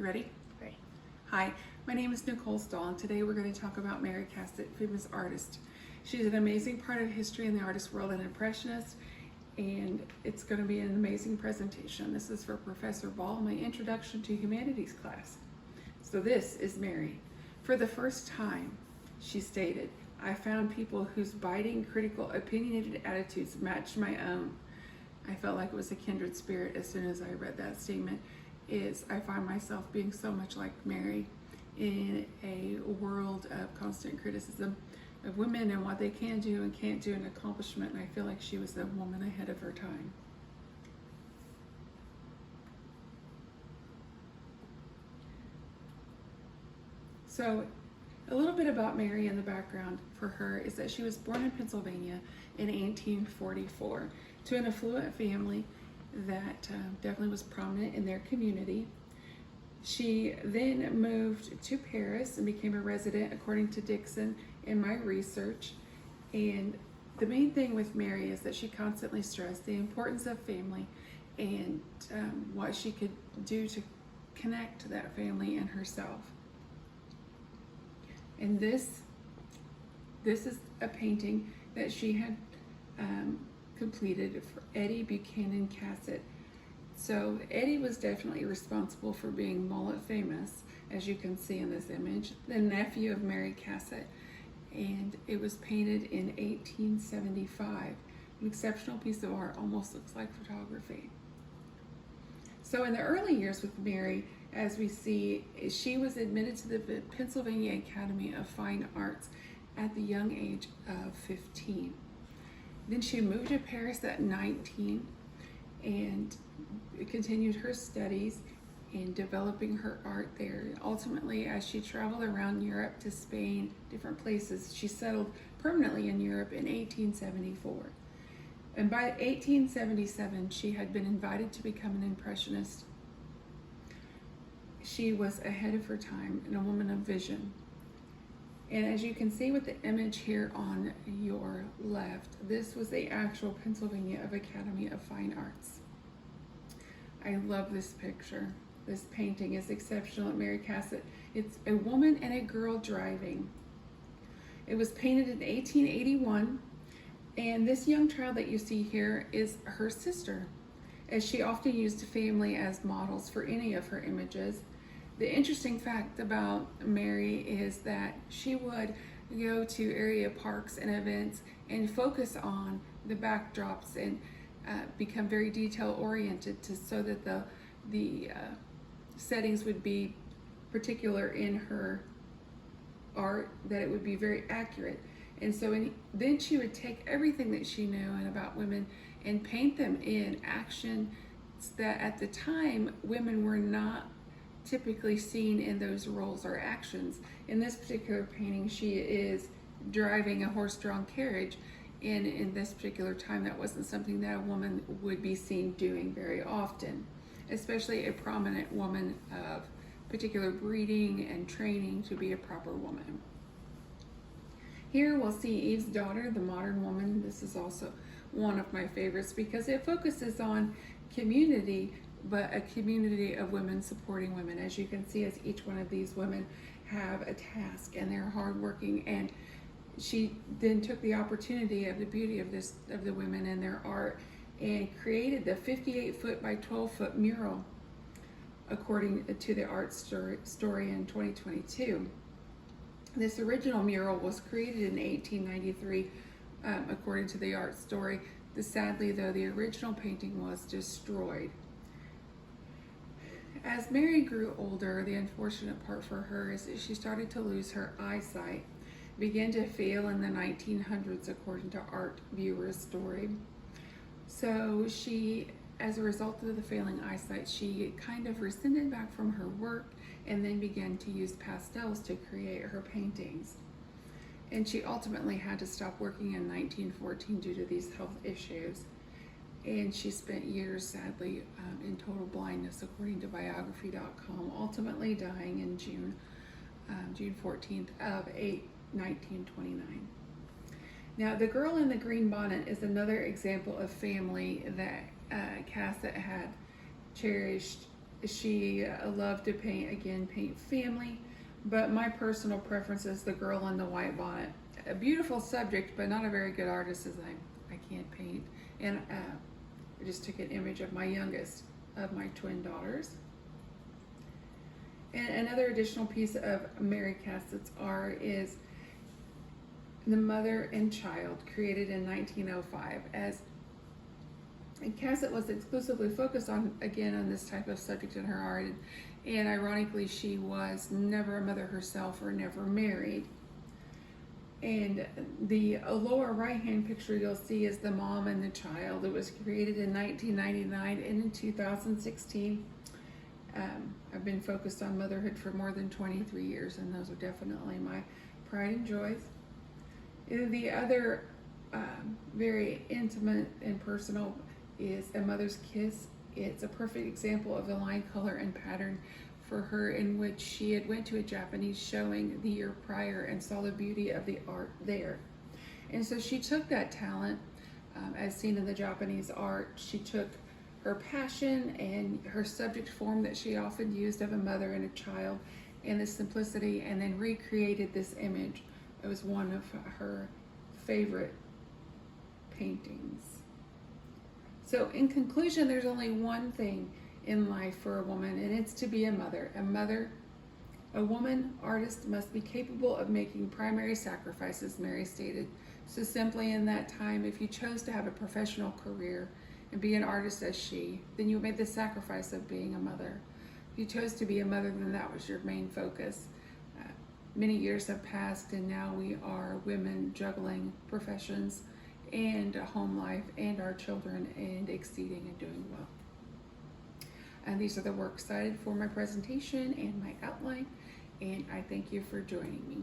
Ready? Right. Hi, my name is Nicole Stahl, and today we're going to talk about Mary Cassatt, famous artist. She's an amazing part of history in the artist world, an impressionist, and it's going to be an amazing presentation. This is for Professor Ball, my Introduction to Humanities class. So this is Mary. For the first time, she stated, I found people whose biting, critical, opinionated attitudes matched my own. I felt like it was a kindred spirit as soon as I read that statement. I find myself being so much like Mary in a world of constant criticism of women and what they can do and can't do and accomplishment, and I feel like she was a woman ahead of her time. So a little bit about Mary in the background for her is that she was born in Pennsylvania in 1844 to an affluent family that definitely was prominent in their community. She then moved to Paris and became a resident, according to Dixon in my research. And the main thing with Mary is that she constantly stressed the importance of family and what she could do to connect to that family and herself. And this is a painting that she had completed for Eddie Buchanan Cassatt. So Eddie was definitely responsible for being mullet famous, as you can see in this image, the nephew of Mary Cassatt, and it was painted in 1875. An exceptional piece of art, almost looks like photography. So in the early years with Mary, as we see, she was admitted to the Pennsylvania Academy of Fine Arts at the young age of 15. Then she moved to Paris at 19 and continued her studies in developing her art there. Ultimately, as she traveled around Europe to Spain, different places, she settled permanently in Europe in 1874. And by 1877, she had been invited to become an impressionist. She was ahead of her time and a woman of vision. And as you can see with the image here on your left, this was the actual Pennsylvania Academy of Fine Arts. I love this picture. This painting is exceptional at Mary Cassatt. It's a woman and a girl driving. It was painted in 1881, and this young child that you see here is her sister, as she often used family as models for any of her images. The interesting fact about Mary is that she would go to area parks and events and focus on the backdrops and become very detail oriented so that the settings would be particular in her art, that it would be very accurate. And so then she would take everything that she knew and about women and paint them in actions that at the time women were not typically seen in those roles or actions. In this particular painting, she is driving a horse-drawn carriage, and in this particular time that wasn't something that a woman would be seen doing very often, especially a prominent woman of particular breeding and training to be a proper woman. Here we'll see Eve's daughter, the modern woman. This is also one of my favorites because it focuses on community, but a community of women supporting women. As you can see, as each one of these women have a task and they're hardworking, and she then took the opportunity of the beauty of the women and their art and created the 58-foot by 12-foot mural, according to the art story in 2022. This original mural was created in 1893, according to the art story. Sadly, though, the original painting was destroyed. As Mary grew older, the unfortunate part for her is that she started to lose her eyesight, began to fail in the 1900s, according to Art Viewer's story. So she, as a result of the failing eyesight, she kind of rescinded back from her work and then began to use pastels to create her paintings. And she ultimately had to stop working in 1914 due to these health issues. And she spent years, sadly, in total blindness, according to biography.com, ultimately dying in June 14th of 1929. Now, the girl in the green bonnet is another example of family that Cassatt had cherished She loved to paint family, but my personal preference is the girl in the white bonnet. A beautiful subject, but not a very good artist, as I can't paint. And I just took an image of my youngest of my twin daughters. And another additional piece of Mary Cassatt's art is the mother and child, created in 1905. And Cassatt was exclusively focused on this type of subject in her art. And ironically, she was never a mother herself or never married. And the lower right-hand picture you'll see is the mom and the child. It was created in 1999, and in 2016. I've been focused on motherhood for more than 23 years, and those are definitely my pride and joys. And the other very intimate and personal is A Mother's Kiss. It's a perfect example of the line, color, and pattern for her, in which she had went to a Japanese showing the year prior and saw the beauty of the art there. And so she took that talent, as seen in the Japanese art. She took her passion and her subject form that she often used of a mother and a child, and the simplicity, and then recreated this image. It was one of her favorite paintings. So in conclusion, there's only one thing in life for a woman, and it's to be a mother. A woman artist must be capable of making primary sacrifices, Mary stated. So simply, in that time, if you chose to have a professional career and be an artist as she, then you made the sacrifice of being a mother. If you chose to be a mother, then that was your main focus. Many years have passed, and now we are women juggling professions and a home life and our children, and exceeding and doing well. And these are the works cited for my presentation and my outline, and I thank you for joining me.